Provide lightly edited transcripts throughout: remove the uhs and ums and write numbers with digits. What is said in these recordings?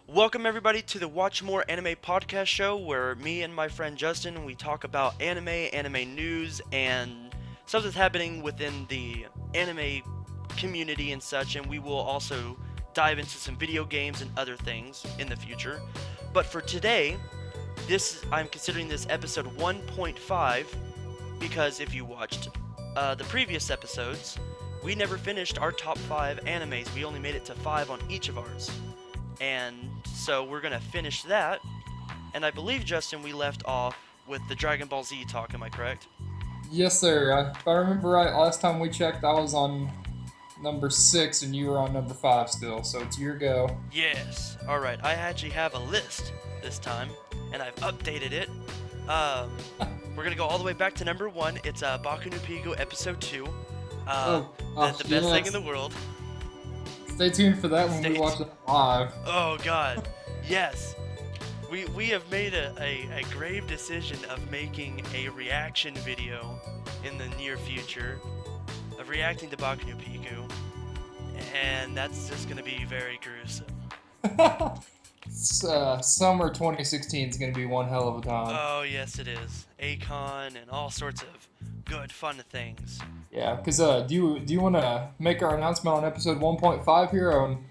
Welcome everybody to the WatchMooreAnime Podcast show where me and my friend Justin, we talk about anime news, and stuff that's happening within the anime community and such, and we will also dive into some video games and other things in the future. But for today, I'm considering this episode 1.5 because if you watched the previous episodes, we never finished our top 5 animes. We only made it to 5 on each of ours. And so we're going to finish that. And I believe, Justin, we left off with the Dragon Ball Z talk, am I correct? Yes, sir. If I remember right, last time we checked, I was on number 6 and you were on number 5 still, so it's your go. Yes. Alright, I actually have a list this time, and I've updated it. Um, we're going to go all the way back to number 1. It's Baku no Pico Episode 2. The best thing in the world. Stay tuned for that when Stay we watch it live. Oh, God. Yes. We have made a grave decision of making a reaction video in the near future of reacting to Baku no Pico, and that's just going to be very gruesome. Summer 2016 is going to be one hell of a time. Oh, yes it is. Akon and all sorts of good fun things. Yeah, because do you want to make our announcement on episode 1.5 here on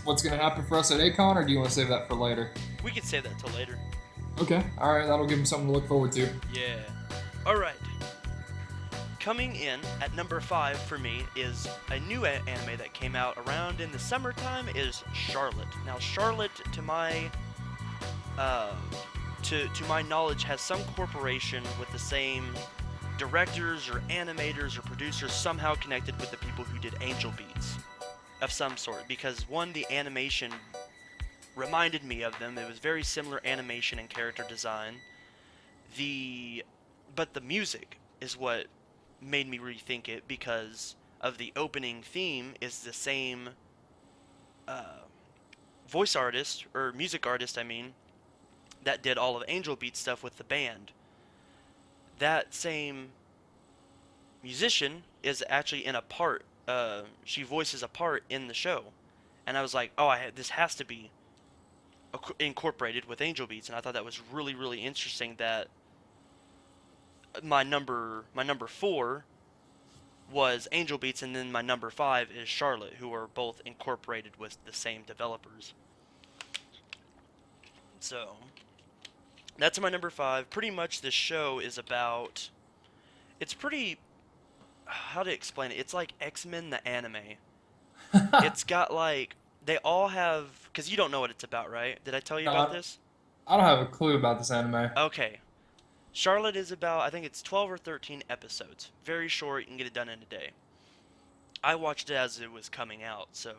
what's going to happen for us at Akon, or do you want to save that for later? We can save that till later. Okay, alright, that'll give them something to look forward to. Yeah. Alright. Coming in at number 5 for me is a new anime that came out around in the summertime, is Charlotte. Now Charlotte, to my knowledge, has some corporation with the same directors or animators or producers somehow connected with the people who did Angel Beats of some sort, because one, the animation reminded me of them. It was very similar animation and character design. But the music is what made me rethink it, because of the opening theme is the same voice artist, or music artist I mean, that did all of Angel Beats stuff with the band. That same musician is actually in a part. She voices a part in the show, and I was like, oh, this has to be incorporated with Angel Beats, and I thought that was really interesting. That my number 4 was Angel Beats, and then my number 5 is Charlotte, who are both incorporated with the same developers. So that's my number 5. Pretty much this show is about, it's pretty, how to explain it, it's like X-Men the anime. It's got like, they all have, because you don't know what it's about, right? Did I tell you No, about this? I don't have a clue about this anime. Okay. Charlotte is about, I think it's 12 or 13 episodes. Very short, you can get it done in a day. I watched it as it was coming out, so.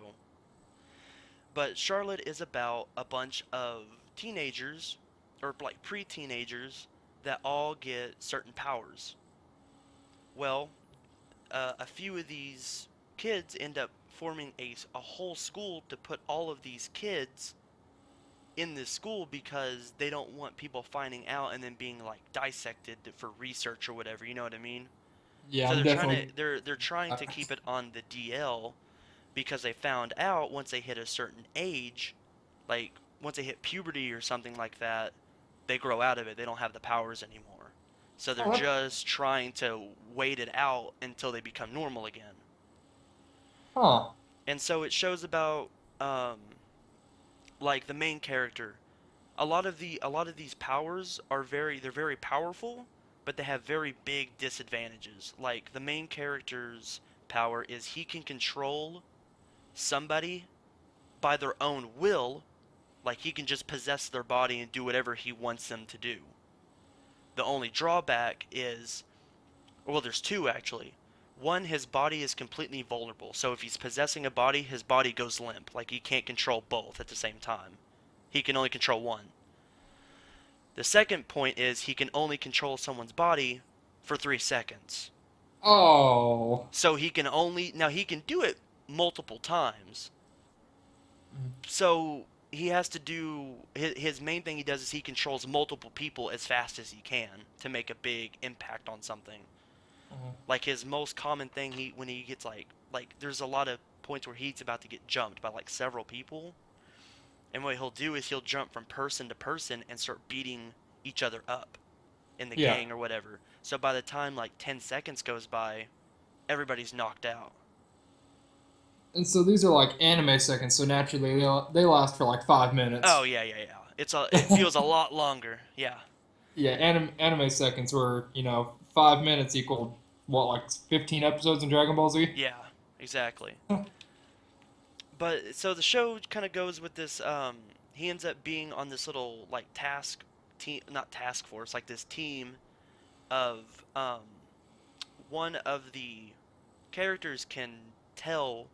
But Charlotte is about a bunch of teenagers, or like pre-teenagers, that all get certain powers. Well, a few of these kids end up forming a whole school to put all of these kids in this school, because they don't want people finding out and then being like dissected for research or whatever, you know what I mean? Yeah, So I'm definitely. they're trying to keep it on the DL, because they found out once they hit a certain age, like once they hit puberty or something like that, they grow out of it. They don't have the powers anymore. So they're Oh, just trying to wait it out until they become normal again. huh. And so it shows about like the main character. A lot of these powers are they're very powerful, but they have very big disadvantages. Like the main character's power is he can control somebody by their own will. Like he can just possess their body and do whatever he wants them to do. The only drawback is, well, there's two actually. One, his body is completely vulnerable. So if he's possessing a body, his body goes limp. Like he can't control both at the same time. He can only control one. The second point is he can only control someone's body for 3 seconds. Oh. So he can do it multiple times. So he has to do, his main thing he does is he controls multiple people as fast as he can to make a big impact on something. Like his most common thing, when he gets like there's a lot of points where he's about to get jumped by like several people, And what he'll do is he'll jump from person to person and start beating each other up in the Yeah. gang or whatever. So by the time like 10 seconds goes by, everybody's knocked out. And so these are like anime seconds, so naturally they last for like 5 minutes. Oh yeah, yeah, yeah. It feels a lot longer. Yeah. Yeah, anime seconds were 5 minutes equal what, like 15 episodes in Dragon Ball Z. Yeah, exactly. But so the show kind of goes with this. He ends up being on this little like task team, not task force, like this team of one of the characters can tell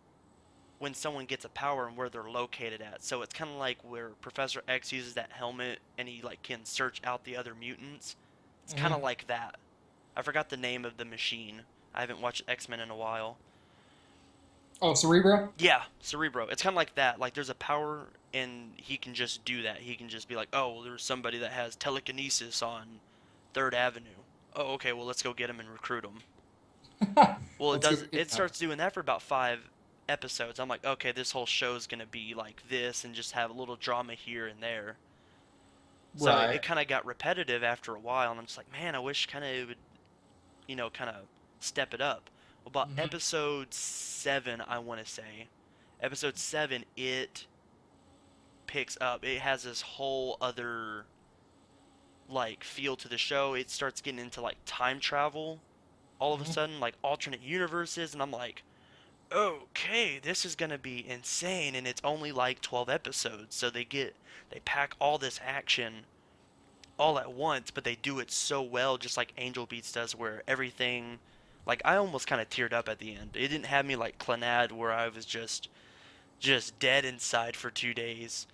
when someone gets a power and where they're located at. So it's kind of like where Professor X uses that helmet and he like can search out the other mutants. It's kind of Hmm. like that. I forgot the name of the machine. I haven't watched X-Men in a while. Oh, Cerebro. Yeah, Cerebro. It's kind of like that. Like there's a power and he can just do that. He can just be like, "Oh, well, there's somebody that has telekinesis on 3rd Avenue. Oh, okay, well, let's go get him and recruit him." Well, Let's go get it that. starts doing that for about 5 episodes. I'm like, "Okay, this whole show's going to be like this and just have a little drama here and there." So it Right. kind of got repetitive after a while and I'm just like, "Man, I wish kind of it would, kind of step it up." Well, about Hmm. episode 7, I want to say. Episode 7, it picks up. It has this whole other like feel to the show. It starts getting into like time travel all of a Hmm. sudden, like alternate universes, and I'm like, okay, this is gonna be insane. And it's only like 12 episodes, so they pack all this action all at once, but they do it so well, just like Angel Beats does, where everything. Like I almost kind of teared up at the end. It didn't have me like Clanad, where I was just dead inside for 2 days.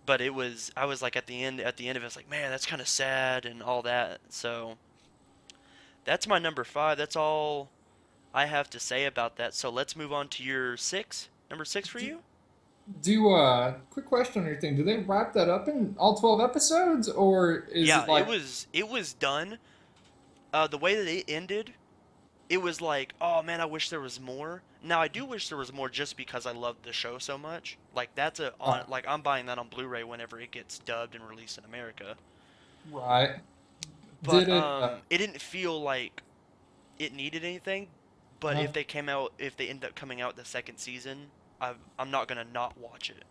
But I was like at the end of it, it's like, man, that's kind of sad and all that. So that's my number 5. That's all I have to say about that. So let's move on to your 6. Number 6 for Do, you? quick question on your thing. Do they wrap that up in all 12 episodes, or is Yeah, it like, it was done. The way that it ended, it was like, oh man, I wish there was more. Now I do wish there was more just because I loved the show so much. Like that's a on uh, like I'm buying that on Blu-ray whenever it gets dubbed and released in America. right? But Did it? it didn't feel like it needed anything. But Uh, if they end up coming out the second season, I'm not gonna not watch it.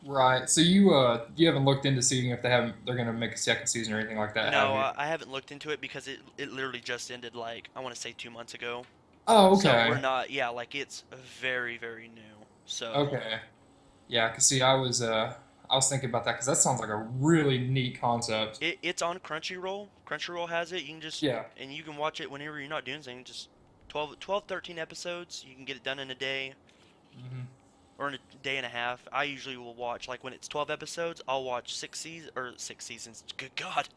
right. So you haven't looked into seeing if they're gonna make a second season or anything like that, have No, you? I haven't looked into it because it literally just ended like I want to say 2 months ago. Oh, So we're okay. not, yeah, like it's very very new. So Okay. Yeah, cause see, I was thinking about that because that sounds like a really neat concept. it's on Crunchyroll. Crunchyroll has it. You can just Yeah. and you can watch it whenever you're not doing anything. Just 12, 13 episodes. You can get it done in a day Hmm. or in a day and a half. I usually will watch like when it's 12 episodes. I'll watch 6 seasons. Good God,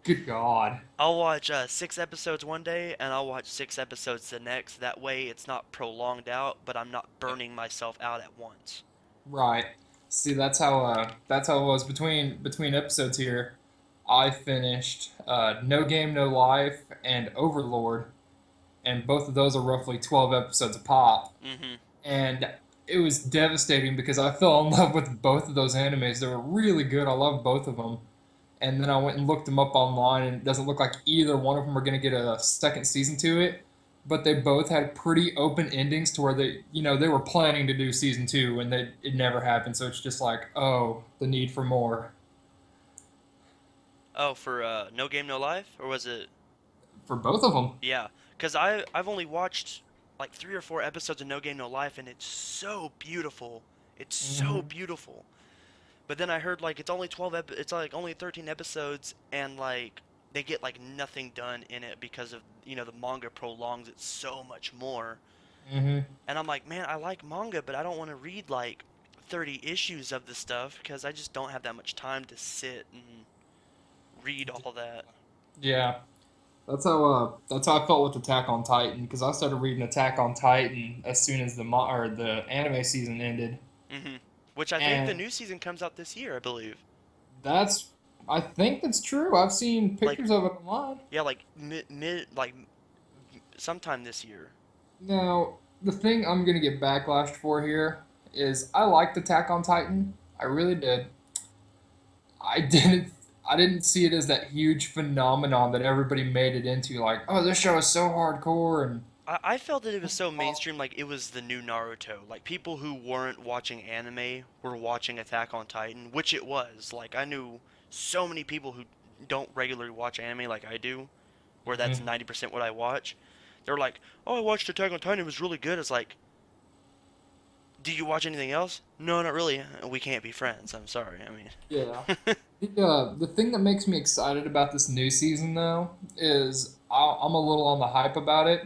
Good God. I'll watch 6 episodes one day and I'll watch 6 episodes the next. That way it's not prolonged out, but I'm not burning myself out at once. Right. See, that's how it was between episodes here. I finished No Game No Life and Overlord, and both of those are roughly 12 episodes a pop. Mm-hmm. And it was devastating because I fell in love with both of those animes. They were really good. I love both of them. And then I went and looked them up online, and it doesn't look like either one of them are going to get a second season to it. But they both had pretty open endings to where they were planning to do season two, and it never happened. So it's just like, oh, the need for more Oh, for No Game No Life, or was it? for both of them. Yeah, because I've only watched like 3 or 4 episodes of No Game No Life, and it's so beautiful. It's so Hmm. beautiful. But then I heard like it's like only 13 episodes, and like they get like nothing done in it because of the manga prolongs it so much more. Hmm. And I'm like, man, I like manga, but I don't want to read like 30 issues of the stuff because I just don't have that much time to sit and read all that. Yeah, that's how I felt with Attack on Titan because I started reading Attack on Titan as soon as the anime season ended, Hmm. Which I think the and new season comes out this year, I believe. that's I think that's true. I've seen Like pictures of it online. yeah, like mid like sometime this year. Now, the thing I'm gonna get backlashed for here is I liked Attack on Titan. I really did. I didn't I didn't see it as that huge phenomenon that everybody made it into. Like, oh, this show is so hardcore and I felt that it was so mainstream, like it was the new Naruto. Like people who weren't watching anime were watching Attack on Titan, which it was. Like I knew so many people who don't regularly watch anime like I do, where that's Mhm. 90% what I watch. They're like, "Oh, I watched Attack on Titan. It was really good." It's like, "Do you watch anything else?" No, not really. We can't be friends. I'm sorry. I Yeah. mean, The thing that makes me excited about this new season though is I'm a little on the hype about it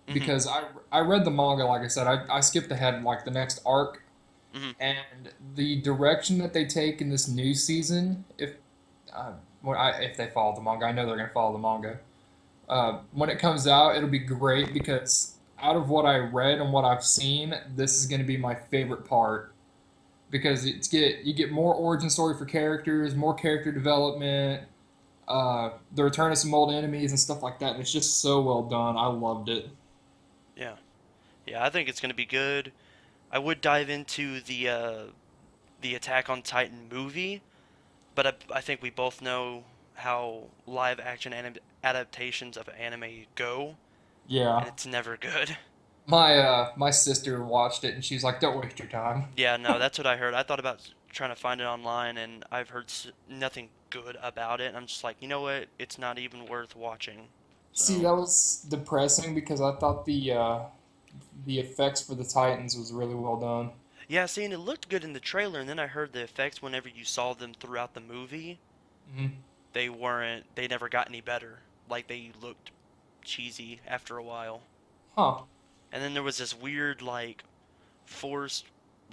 mhm, because I read the manga, like I said. I skipped ahead like the next arc, mhm. and the direction that they take in this new season, uh, if they follow the manga, I know they're gonna follow the manga. When it comes out, it'll be great because out of what I read and what I've seen, this is gonna be my favorite part because you get more origin story for characters, more character development, the return of some old enemies and stuff like that. And it's just so well done. I loved it. Yeah, yeah. I think it's gonna be good. I would dive into the Attack on Titan movie, but I think we both know how live action adaptations of anime go, and Yeah, it's never good. my sister watched it and she's like, "Don't waste your time." Yeah, no, that's what I heard. I thought about trying to find it online, and I've heard nothing good about it. And I'm just like, you know what? It's not even worth watching. See, So, that was depressing because I thought the effects for the Titans was really well done. yeah, see, and it looked good in the trailer, and then I heard the effects whenever you saw them throughout the movie, Hmm. they never got any better. Like, they looked cheesy after a while. Huh. And then there was this weird, like, forced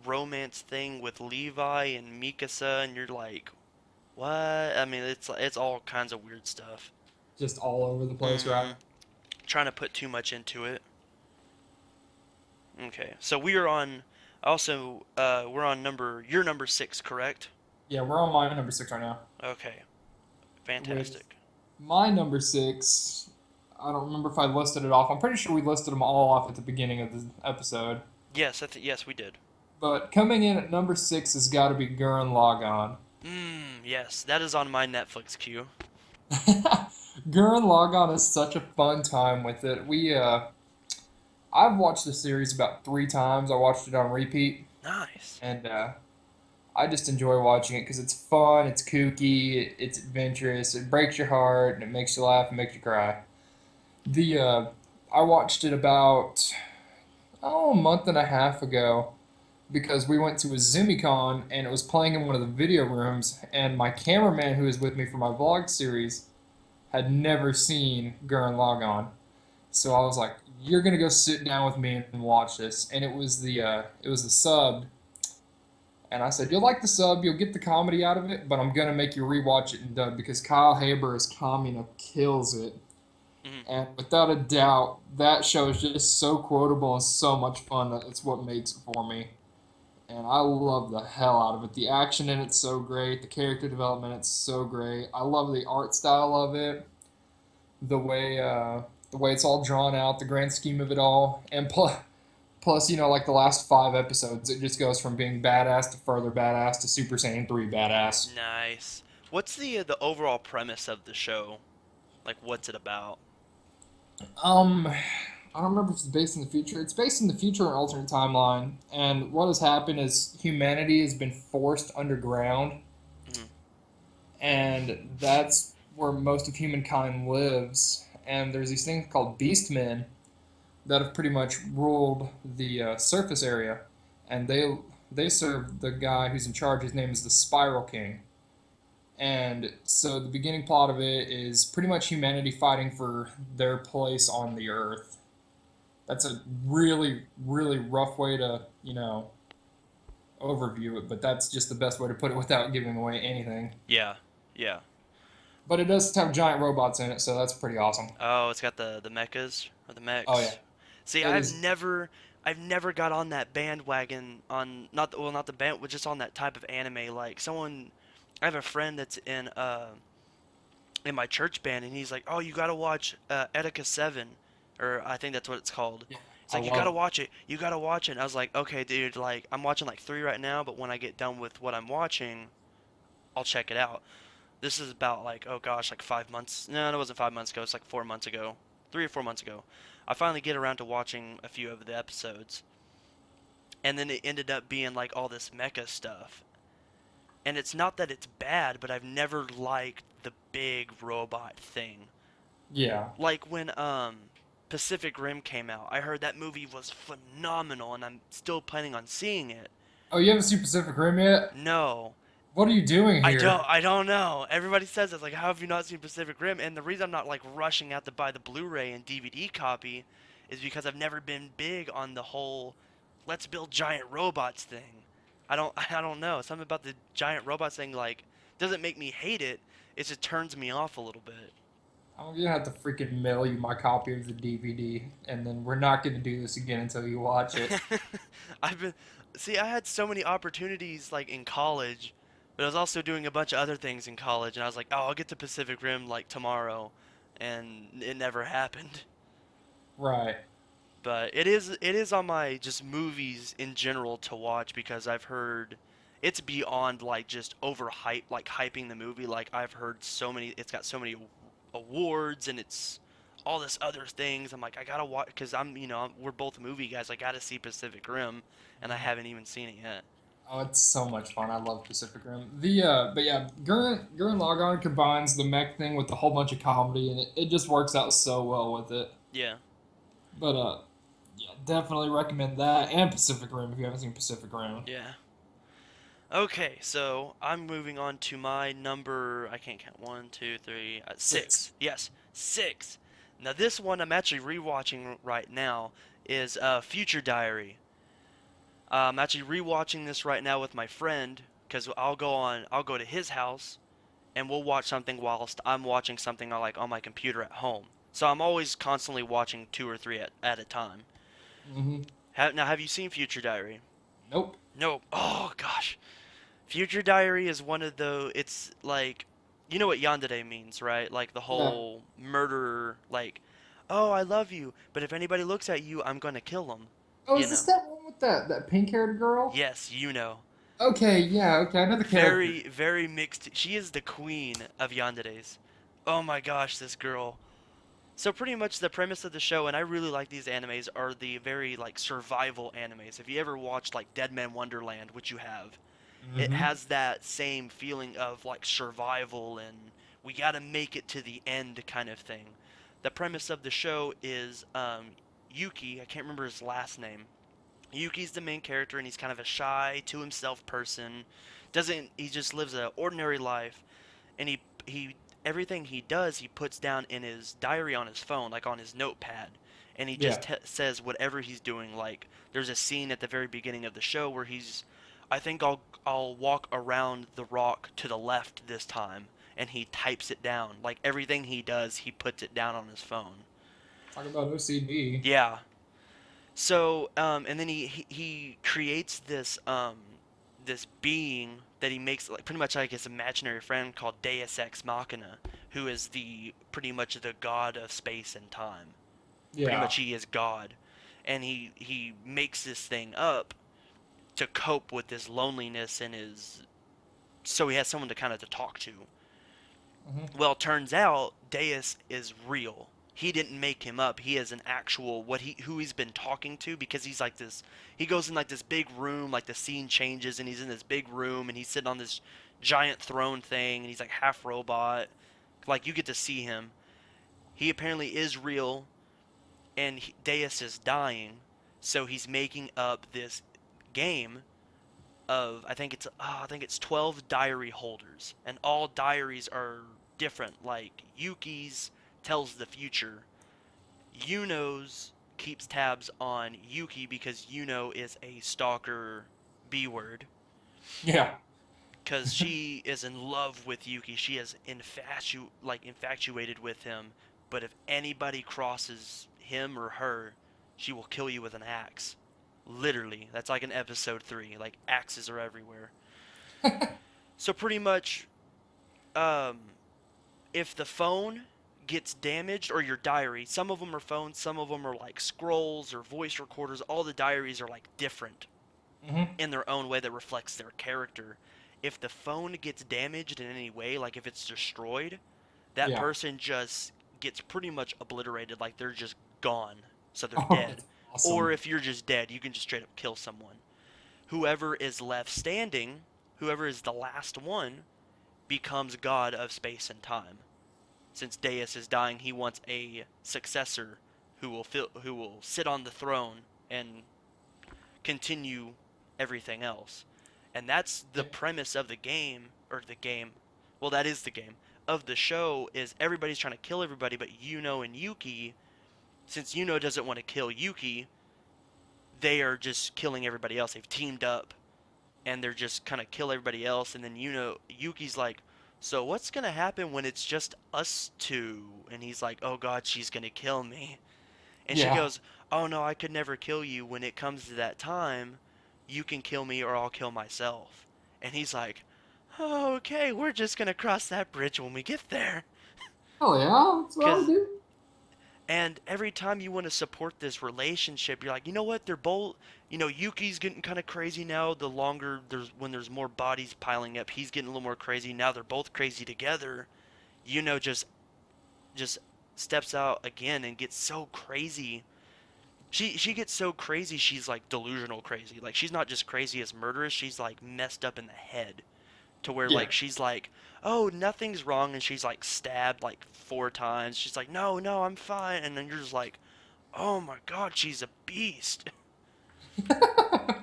romance thing with Levi and Mikasa, and you're like, what? I mean, it's all kinds of weird stuff. Just all over the place, right? Mm-hmm. Trying to put too much into it. Okay, so we are on. Also, we're on number. You're number six, correct? Yeah, we're on my number six right now. Okay, With fantastic. my number six, I don't remember if I listed it off. I'm pretty sure we listed them all off at the beginning of the episode. Yes, yes, we did. But coming in at number six has got to be Gurren Lagann. Yes, that is on my Netflix queue. Gurren Lagann is such a fun time with it. I've watched the series about three times. I watched it on repeat, Nice. and I just enjoy watching it because it's fun, it's kooky, it's adventurous, it breaks your heart, and it makes you laugh and makes you cry. The I watched it about a month and a half ago because we went to a ZumiCon and it was playing in one of the video rooms, and my cameraman who was with me for my vlog series had never seen Gurren Lagann. So I was like, "You're gonna go sit down with me and watch this." And it was the sub, and I said, "You'll like the sub, you'll get the comedy out of it, but I'm gonna make you rewatch it in dub because Kyle Haber as Kamina kills it." Mhm. And without a doubt, that show is just so quotable and so much fun that it's what makes it for me. And I love the hell out of it. The action in it's so great. The character development it's so great. I love the art style of it. The way the way it's all drawn out. The grand scheme of it all. And plus, you know, like the last five episodes, it just goes from being badass to further badass to Super Saiyan 3 badass. Nice. What's the overall premise of the show? Like, what's it about? I don't remember if it's based in the future. It's based in the future, an alternate timeline. And what has happened is humanity has been forced underground, Mhm. and that's where most of humankind lives. And there's these things called beastmen that have pretty much ruled the surface area, and they serve the guy who's in charge. His name is the Spiral King. And so the beginning plot of it is pretty much humanity fighting for their place on the earth. That's a really, really rough way to, overview it, but that's just the best way to put it without giving away anything. Yeah, yeah. But it does have giant robots in it, so that's pretty awesome. Oh, it's got the mechas or the Oh yeah, mechs. See, it is. I've never got on that bandwagon on not the band, but just on that type of anime. Like someone, I have a friend that's in my church band, and he's like, "Oh, you gotta watch Etika 7, or I think that's what it's called." He's I like, you gotta love. watch it. You gotta watch it. And I was like, okay, dude. Like, I'm watching like three right now, but when I get done with what I'm watching, I'll check it out. This is about like, oh gosh, like 5 months. No, it wasn't 5 months ago. It's like 4 months ago, 3 or 4 months ago. I finally get around to watching a few of the episodes, and then it ended up being like all this mecha stuff. And it's not that it's bad, but I've never liked the big robot thing. Yeah. Like when Pacific Rim came out, I heard that movie was phenomenal, and I'm still planning on seeing it. Oh, you haven't seen Pacific Rim yet? No, What are you doing I don't. here? I don't know. Everybody says it's like, how have you not seen Pacific Rim? And the reason I'm not like rushing out to buy the Blu-ray and DVD copy is because I've never been big on the whole let's build giant robots thing. I don't. I don't know. Something about the giant robots thing like doesn't make me hate it. It just turns me off a little bit. I'm gonna have to freaking mail you my copy of the DVD, and then we're not gonna do this again until you watch it. I've been see, I had so many opportunities like in college, but I was also doing a bunch of other things in college, and I was like, oh, I'll get to Pacific Rim like tomorrow, and it never happened. Right. But it is on my just movies in general to watch because I've heard it's beyond like just overhype like hyping the movie. Like I've heard so many, it's got so many awards and it's all this other things. I'm like I gotta watch because we're both movie guys. I gotta see Pacific Rim, and I haven't even seen it yet. Oh, it's so much fun. I love Pacific Rim. But yeah, Gurren Lagann combines the mech thing with a whole bunch of comedy, and it just works out so well with it. Yeah, But yeah, definitely recommend that and Pacific Rim if you haven't seen Pacific Rim. yeah. Okay, so I'm moving on to my number. I can't count. One, two, three, Six. six. Yes, six. Now this one I'm actually rewatching right now is Future Diary. I'm actually rewatching this right now with my friend because I'll go to his house and we'll watch something whilst I'm watching something on my computer at home. So I'm always constantly watching two or three at a time. Mm-hmm. Now, have you seen Future Diary? Nope. No. Oh gosh. Future Diary is one of the. It's like, you know what yandere means, right? Like the Yeah. whole murderer, like, oh, I love you, but if anybody looks at you, I'm gonna kill them. Oh, You is this know. that one with that pink haired girl? Yes, you know. Okay, yeah, okay, I know the character. Very, very mixed. She is the queen of yanderes. Oh my gosh, this girl. So pretty much the premise of the show, and I really like these animes, are the very like survival animes. If you ever watched like Dead Man Wonderland, which you have, it Mm-hmm. has that same feeling of like survival and we gotta make it to the end kind of thing. The premise of the show is Yuki, I can't remember his last name. Yuki's the main character and he's kind of a shy to himself person. Doesn't he just lives an ordinary life and he everything he does he puts down in his diary on his phone, like on his notepad. And he just Yeah. says whatever he's doing. Like there's a scene at the very beginning of the show where I think I'll walk around the rock to the left this time, and he types it down. Like everything he does, he puts it down on his phone. Talk about OCD. Yeah. So, and then he creates this being that he makes like pretty much like his imaginary friend called Deus Ex Machina, who is the pretty much the god of space and time. Pretty Yeah. much he is God, and he makes this thing up to cope with his loneliness and his so he has someone to kind of to talk to. Mm-hmm. Well, it turns out Deus is real. He didn't make him up. He is an actual what he who he's been talking to because he's like this. He goes in like this big room, like the scene changes, and he's in this big room, and he's sitting on this giant throne thing, and he's like half robot. Like you get to see him. He apparently is real, and Deus is dying, so he's making up this game of I think it's 12 diary holders, and all diaries are different. Like Yuki's tells the future. Yuno's keeps tabs on Yuki because Yuno is a stalker B word Yeah. because she is in love with Yuki. She is infatuated with him. But if anybody crosses him or her, she will kill you with an axe. Literally, that's like in episode 3. Like axes are everywhere. So pretty much, um, if the phone gets damaged, or your diary, some of them are phones, some of them are like scrolls or voice recorders, all the diaries are like different Hmm. in their own way that reflects their character. If the phone gets damaged in any way, like if it's destroyed, that Yeah. person just gets pretty much obliterated, like they're just gone, so they're Oh, dead. that's Or awesome. if you're just dead, you can just straight up kill someone. Whoever is left standing, whoever is the last one, becomes god of space and time. Since Deus is dying, he wants a successor who will sit on the throne and continue everything else. And that's the Yeah. premise of the game, or the game. Well, that is the game of the show. Is everybody's trying to kill everybody, but Yuno and Yuki, since Yuno doesn't want to kill Yuki, they are just killing everybody else. They've teamed up and they're just kind of kill everybody else. And then Yuki's like, so what's gonna happen when it's just us two? And he's like, oh god, she's gonna kill me. And she Yeah. goes, oh no, I could never kill you. When it comes to that time, you can kill me or I'll kill myself. And he's like, oh, okay, we're just gonna cross that bridge when we get there. Oh yeah, that's what I would Cause do. and every time you want to support this relationship, you're like, you know what? They're both, Yuki's getting kind of crazy now. The longer when there's more bodies piling up, he's getting a little more crazy. Now they're both crazy together. Just steps out again and gets so crazy. She gets so crazy, she's like delusional crazy. Like she's not just crazy as murderous, she's like messed up in the head to where Yeah. like she's like, "Oh, nothing's wrong," and she's like stabbed like 4 times. She's like, "No, no, I'm fine." And then you're just like, "Oh my god, she's a beast."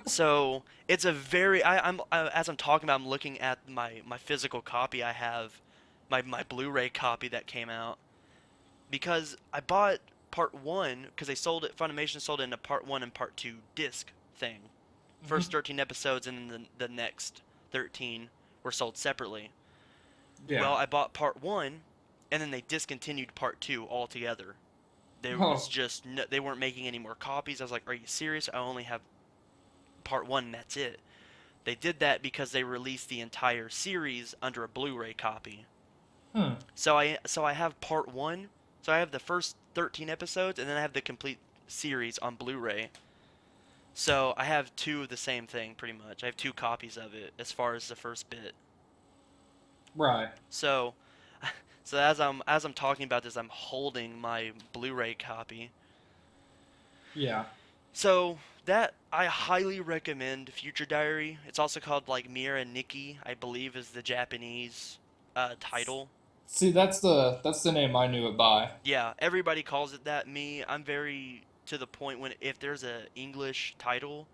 So, it's a very as I'm talking about, I'm looking at my physical copy I have, my Blu-ray copy that came out, because I bought part 1 because they sold it, Funimation sold it in a part 1 and part 2 disc thing. First Hmm. 13 episodes and then the next 13 were sold separately. Yeah. Well, I bought part 1 and then they discontinued part 2 altogether. There was Oh. just no, they weren't making any more copies. I was like, "Are you serious? I only have part 1 and that's it." They did that because they released the entire series under a Blu-ray copy. Hmm. So I have part 1. So I have the first 13 episodes and then I have the complete series on Blu-ray. So I have two of the same thing pretty much. I have two copies of it as far as the first bit. Right. So so as I'm talking about this, I'm holding my Blu-ray copy. Yeah. So that I highly recommend Future Diary. It's also called like Mira and Nikki, I believe is the Japanese title. See, that's the name I knew it by. Yeah, everybody calls it that. I'm very to the point when if there's a English title,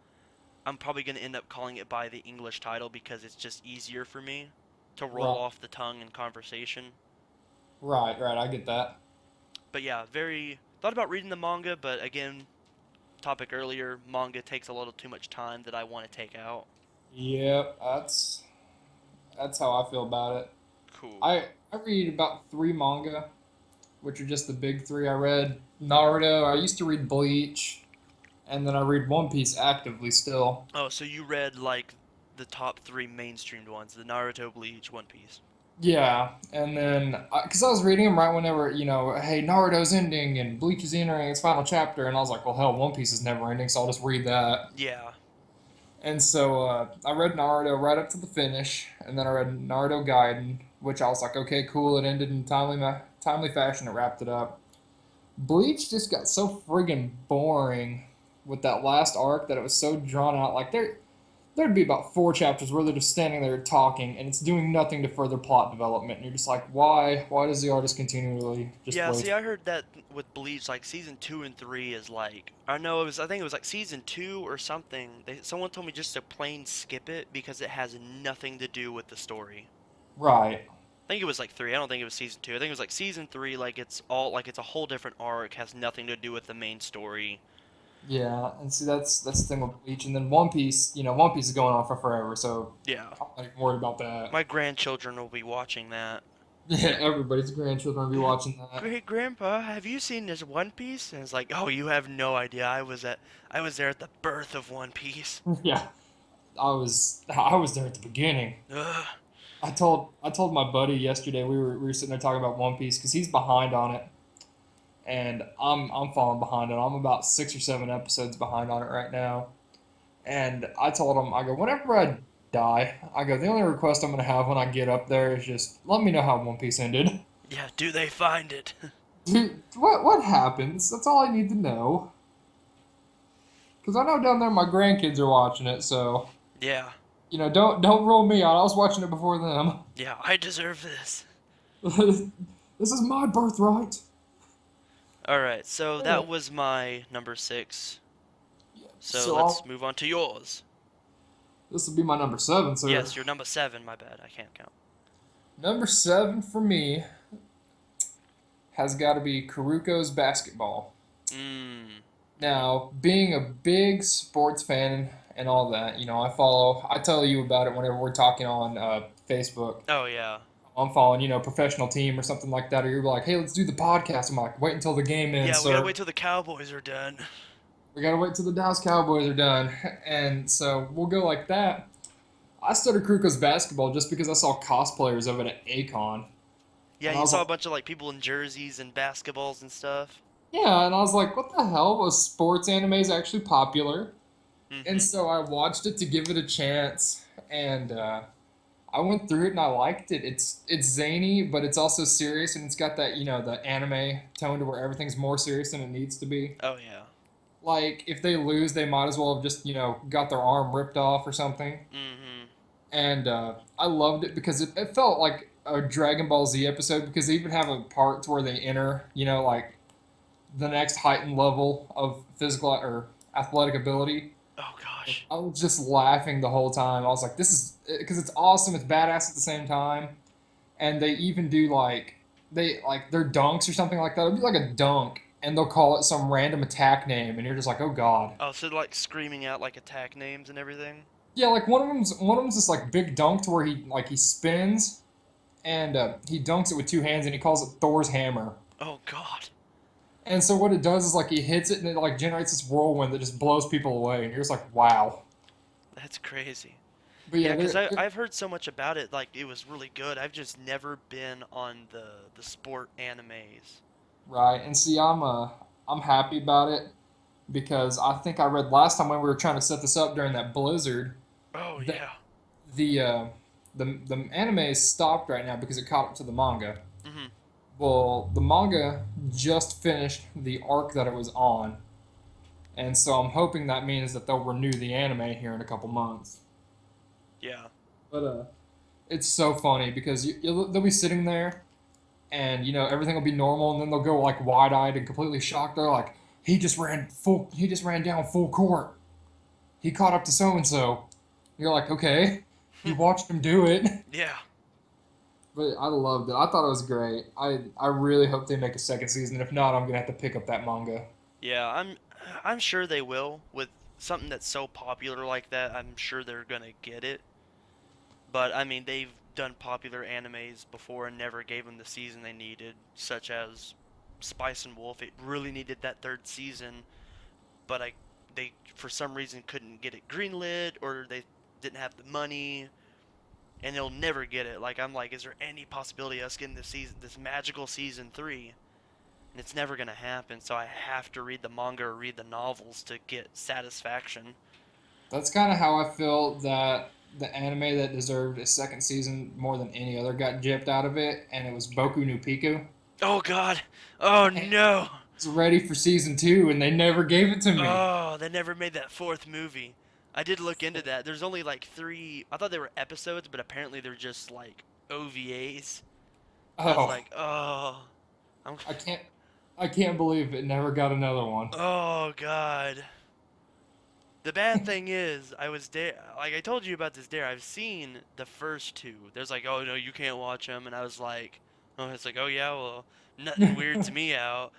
I'm probably going to end up calling it by the English title because it's just easier for me to roll Right. off the tongue in conversation. Right. Right. I get that. But yeah, very thought about reading the manga, but again, topic earlier, manga takes a little too much time that I want to take out. Yep. That's how I feel about it. Cool. I read about three manga, which are just the big three. I read Naruto. I used to read Bleach, and then I read One Piece actively still. Oh, so you read like the top three mainstreamed ones: the Naruto, Bleach, One Piece. Yeah, and then because I was reading them right whenever hey, Naruto's ending and Bleach is entering its final chapter, and I was like, well, hell, One Piece is never ending, so I'll just read that. Yeah. And so I read Naruto right up to the finish, and then I read Naruto Gaiden, which I was like, okay, cool, it ended in timely fashion, it wrapped it up. Bleach just got so friggin' boring with that last arc that it was so drawn out. Like there'd be about four chapters where they're just standing there talking, and it's doing nothing to further plot development. And you're just like, why? Why does the artist continually just Yeah, see, waste? I heard that with Bleach, like season 2 and 3 is like, I know I think it was like season 2 or something. Someone told me just to plain skip it because it has nothing to do with the story. Right. I think it was like 3. I don't think it was season 2. I think it was like season 3. Like it's all like it's a whole different arc, has nothing to do with the main story. Yeah, and see that's the thing with Bleach, and then One Piece. One Piece is going on for forever, so Yeah, I'm not even worried about that. my grandchildren will be watching that. Yeah, everybody's grandchildren will be watching that. Great grandpa, have you seen this One Piece? And it's like, oh, you have no idea. I was there at the birth of One Piece. Yeah, I was there at the beginning. Ugh. I told my buddy yesterday we were sitting there talking about One Piece because he's behind on it, and I'm falling behind on it. I'm about 6 or 7 episodes behind on it right now. And I told him, I go, whenever I die, I go, the only request I'm gonna have when I get up there is just let me know how One Piece ended. Yeah, do they find it? Dude, what happens? That's all I need to know. Because I know down there my grandkids are watching it, so Yeah, don't rule me out. I was watching it before them. yeah, I deserve this. This is my birthright. Alright, so Yeah. that was my number 6. So So let's move on to yours. this will be my number 7, sir. Yes, you're number 7, my bad, I can't count. Number 7 for me has got to be Karuko's basketball. Mmm. Now, being a big sports fan and all that, I tell you about it whenever we're talking on Facebook. Oh, yeah. I'm following, professional team or something like that, or you're like, hey, let's do the podcast. I'm like, wait until the game ends, Yeah, we gotta sir. wait till the Cowboys are done. We gotta wait till the Dallas Cowboys are done. And so we'll go like that. I started Karuko's basketball just because I saw cosplayers of it at Akon. Yeah, And I you was saw like, a bunch of like people in jerseys and basketballs and stuff. yeah, and I was like, what the hell? Was sports animes actually popular? And Mm-hmm. so I watched it to give it a chance, and I went through it and I liked it. It's zany, but it's also serious, and it's got that the anime tone to where everything's more serious than it needs to be. Oh yeah. Like if they lose, they might as well have just got their arm ripped off or something. Mm-hmm. And I loved it because it felt like a Dragon Ball Z episode because they even have a part to where they enter like the next heightened level of physical or athletic ability. Oh gosh. I was just laughing the whole time. I was like, this is because it's awesome, it's badass at the same time. And they even do like their dunks or something like that. It'll be like a dunk, and they'll call it some random attack name, and you're just like, oh god. Oh, so like screaming out like attack names and everything. Yeah, like one of them's this like big dunk to where he spins and he dunks it with 2 hands, and he calls it Thor's hammer. Oh god. And so what it does is like he hits it and it like generates this whirlwind that just blows people away, and you're just like, wow. That's crazy. But Yeah, yeah, because I've heard so much about it, like it was really good. I've just never been on the sport animes. right. And see, I'm happy about it because I think I read last time when we were trying to set this up during that blizzard Oh that yeah. the uh, the anime is stopped right now because it caught up to the manga. Mhm. Well, the manga just finished the arc that it was on, and so I'm hoping that means that they'll renew the anime here in a couple months. Yeah. But it's so funny because they'll be sitting there, and everything will be normal, and then they'll go like wide-eyed and completely shocked. They're like, he just ran down full court. He caught up to so and so. You're like, okay, you watched him do it. Yeah. But I loved it. I thought it was great. I really hope they make a second season. If not, I'm gonna have to pick up that manga. Yeah, I'm sure they will with something that's so popular like that. I'm sure they're gonna get it. But I mean, they've done popular animes before and never gave them the season they needed, such as Spice and Wolf. It really needed that third season, but they for some reason couldn't get it greenlit or they didn't have the money and they'll never get it. Like I'm like, is there any possibility of us getting this magical season 3? And it's never gonna happen. So I have to read the manga or read the novels to get satisfaction. That's kind of how I feel that the anime that deserved a second season more than any other got gypped out of it, and it was Boku no Pico. Oh God! Oh And no! it's ready for season 2, and they never gave it to me. Oh, they never made that fourth movie. I did look into that. There's only like 3. I thought they were episodes, but apparently they're just like OVAs. I was Oh, like, oh, I'm. I can't, I can't believe it never got another one. Oh God. The bad thing is, I was there. Like I told you about this dare. I've seen the first 2. There's like, oh no, you can't watch them, and I was like, oh, it's like, oh yeah, well, nothing weirds me out.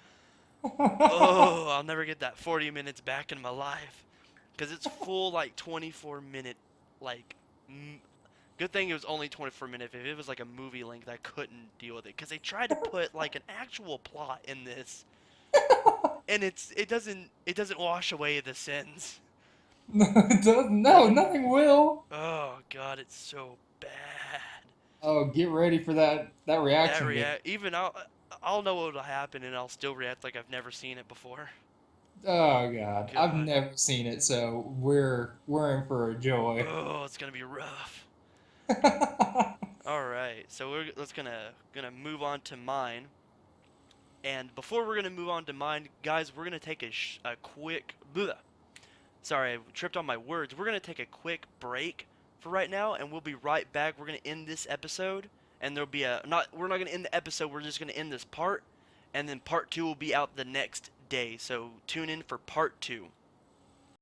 Oh, I'll never get that 40 minutes back in my life. Because it's full, like, 24-minute, like, good thing it was only 24 minutes. If it was, like, a movie length, I couldn't deal with it. Because they tried to put, like, an actual plot in this. And it doesn't wash away the sins. No, it doesn't. No, nothing will. Oh, God, it's so bad. Oh, get ready for that That reaction video. react even I'll know what'll happen and I'll still react like I've never seen it before. Oh God, I've God. never seen it, so we're in for a joy. Oh, it's gonna be rough. All right, so we're let's gonna move on to mine. And before we're gonna move on to mine, guys, we're gonna take a quick. Bleh, sorry, I tripped on my words. We're gonna take a quick break for right now, and we'll be right back. We're gonna end this episode, and there'll be a not. We're not gonna end the episode. We're just gonna end this part, and then part two will be out the next day. So tune in for part two.